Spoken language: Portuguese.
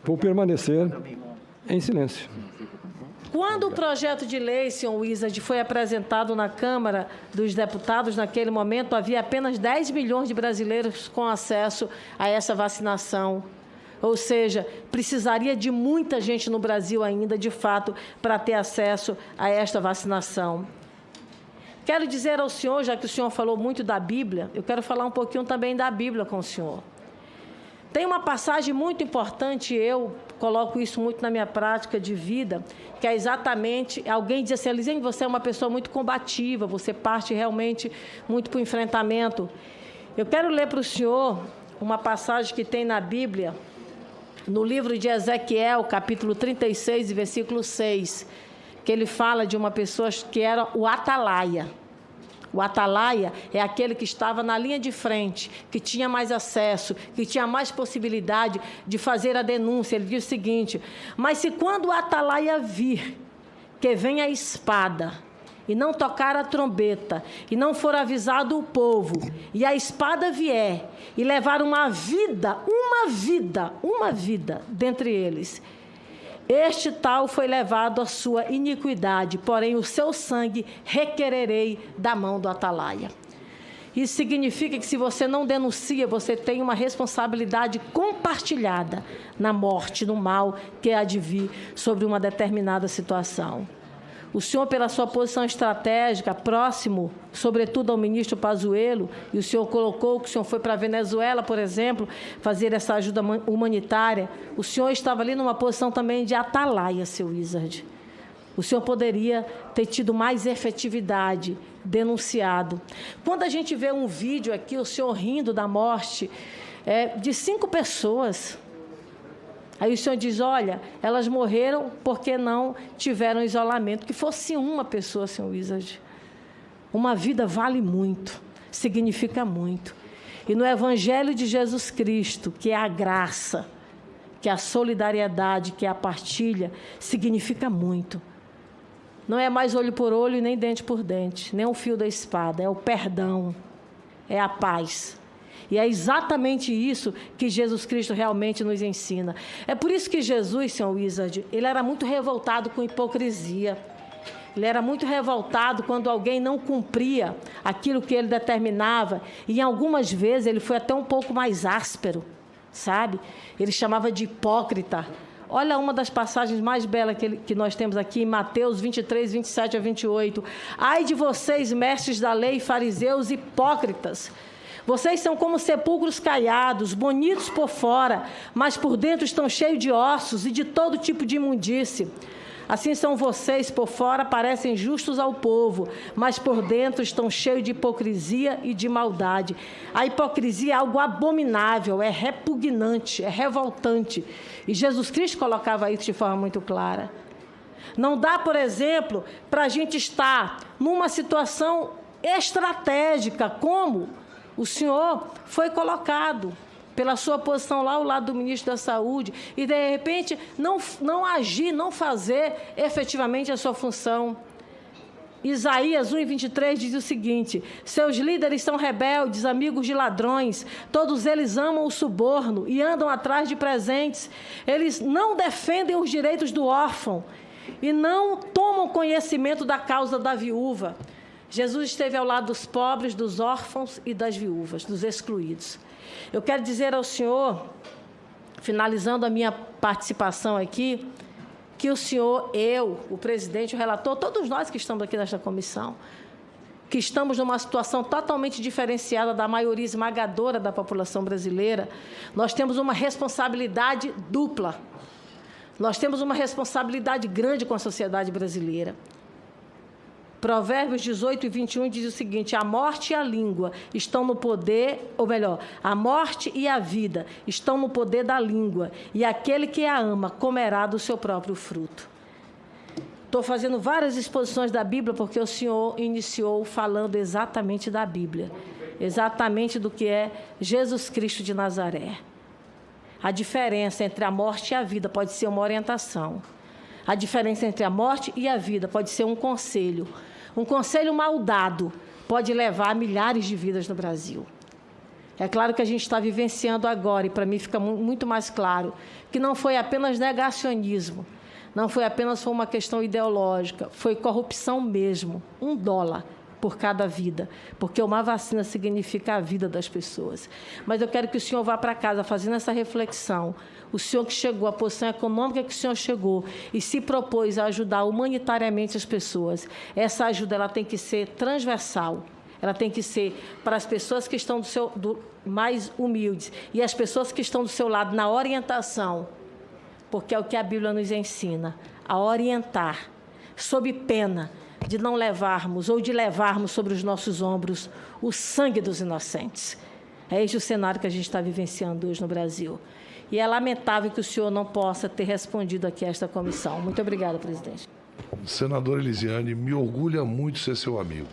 Vou permanecer em silêncio. Quando o projeto de lei, senhor Wizard, foi apresentado na Câmara dos Deputados, naquele momento, havia apenas 10 milhões de brasileiros com acesso a essa vacinação. Ou seja, precisaria de muita gente no Brasil ainda, de fato, para ter acesso a esta vacinação. Quero dizer ao senhor, já que o senhor falou muito da Bíblia, eu quero falar um pouquinho também da Bíblia com o senhor. Tem uma passagem muito importante, eu coloco isso muito na minha prática de vida, que é exatamente, alguém diz assim, Elisene, você é uma pessoa muito combativa, você parte realmente muito para o enfrentamento. Eu quero ler para o senhor uma passagem que tem na Bíblia, no livro de Ezequiel, capítulo 36, versículo 6, que ele fala de uma pessoa que era o atalaia. O atalaia é aquele que estava na linha de frente, que tinha mais acesso, que tinha mais possibilidade de fazer a denúncia. Ele diz o seguinte, mas se quando o atalaia vir que vem a espada e não tocar a trombeta e não for avisado o povo e a espada vier e levar uma vida dentre eles, este tal foi levado à sua iniquidade, porém o seu sangue requererei da mão do atalaia. Isso significa que se você não denuncia, você tem uma responsabilidade compartilhada na morte, no mal que há de vir sobre uma determinada situação. O senhor, pela sua posição estratégica, próximo, sobretudo ao ministro Pazuello, e o senhor colocou que o senhor foi para a Venezuela, por exemplo, fazer essa ajuda humanitária, o senhor estava ali numa posição também de atalaia, seu Wizard. O senhor poderia ter tido mais efetividade, denunciado. Quando a gente vê um vídeo aqui, o senhor rindo da morte de 5 pessoas... Aí o senhor diz, olha, elas morreram porque não tiveram isolamento. Que fosse uma pessoa, senhor Wizard. Uma vida vale muito, significa muito. E no Evangelho de Jesus Cristo, que é a graça, que é a solidariedade, que é a partilha, significa muito. Não é mais olho por olho e nem dente por dente, nem o fio da espada, é o perdão, é a paz. E é exatamente isso que Jesus Cristo realmente nos ensina. É por isso que Jesus, senhor Wizard, ele era muito revoltado com hipocrisia. Ele era muito revoltado quando alguém não cumpria aquilo que ele determinava. E algumas vezes ele foi até um pouco mais áspero, sabe? Ele chamava de hipócrita. Olha uma das passagens mais belas que nós temos aqui, em Mateus 23, 27 a 28. Ai de vocês, mestres da lei, fariseus hipócritas! Vocês são como sepulcros caiados, bonitos por fora, mas por dentro estão cheios de ossos e de todo tipo de imundície. Assim são vocês, por fora parecem justos ao povo, mas por dentro estão cheios de hipocrisia e de maldade. A hipocrisia é algo abominável, é repugnante, é revoltante. E Jesus Cristo colocava isso de forma muito clara. Não dá, por exemplo, para a gente estar numa situação estratégica, como o senhor foi colocado pela sua posição lá ao lado do ministro da Saúde e, de repente, não agir, não fazer efetivamente a sua função. Isaías 1:23 diz o seguinte, seus líderes são rebeldes, amigos de ladrões, todos eles amam o suborno e andam atrás de presentes. Eles não defendem os direitos do órfão e não tomam conhecimento da causa da viúva. Jesus esteve ao lado dos pobres, dos órfãos e das viúvas, dos excluídos. Eu quero dizer ao senhor, finalizando a minha participação aqui, que o senhor, eu, o presidente, o relator, todos nós que estamos aqui nesta comissão, que estamos numa situação totalmente diferenciada da maioria esmagadora da população brasileira, nós temos uma responsabilidade dupla. Nós temos uma responsabilidade grande com a sociedade brasileira. Provérbios 18 e 21 diz o seguinte, a morte e a língua estão no poder, ou melhor, a morte e a vida estão no poder da língua, e aquele que a ama comerá do seu próprio fruto. Estou fazendo várias exposições da Bíblia, porque o senhor iniciou falando exatamente da Bíblia, exatamente do que é Jesus Cristo de Nazaré. A diferença entre a morte e a vida pode ser uma orientação. A diferença entre a morte e a vida pode ser um conselho. Um conselho mal dado pode levar a milhares de vidas no Brasil. É claro que a gente está vivenciando agora, e para mim fica muito mais claro, que não foi apenas negacionismo, não foi apenas uma questão ideológica, foi corrupção mesmo, $1 por cada vida, porque uma vacina significa a vida das pessoas. Mas eu quero que o senhor vá para casa fazendo essa reflexão. O senhor que chegou, a posição econômica que o senhor chegou e se propôs a ajudar humanitariamente as pessoas, essa ajuda ela tem que ser transversal. Ela tem que ser para as pessoas que estão mais humildes e as pessoas que estão do seu lado na orientação, porque é o que a Bíblia nos ensina, a orientar, sob pena de não levarmos ou de levarmos sobre os nossos ombros o sangue dos inocentes. É este o cenário que a gente está vivenciando hoje no Brasil. E é lamentável que o senhor não possa ter respondido aqui a esta comissão. Muito obrigada, presidente. Senadora Elisiane, me orgulha muito ser seu amigo.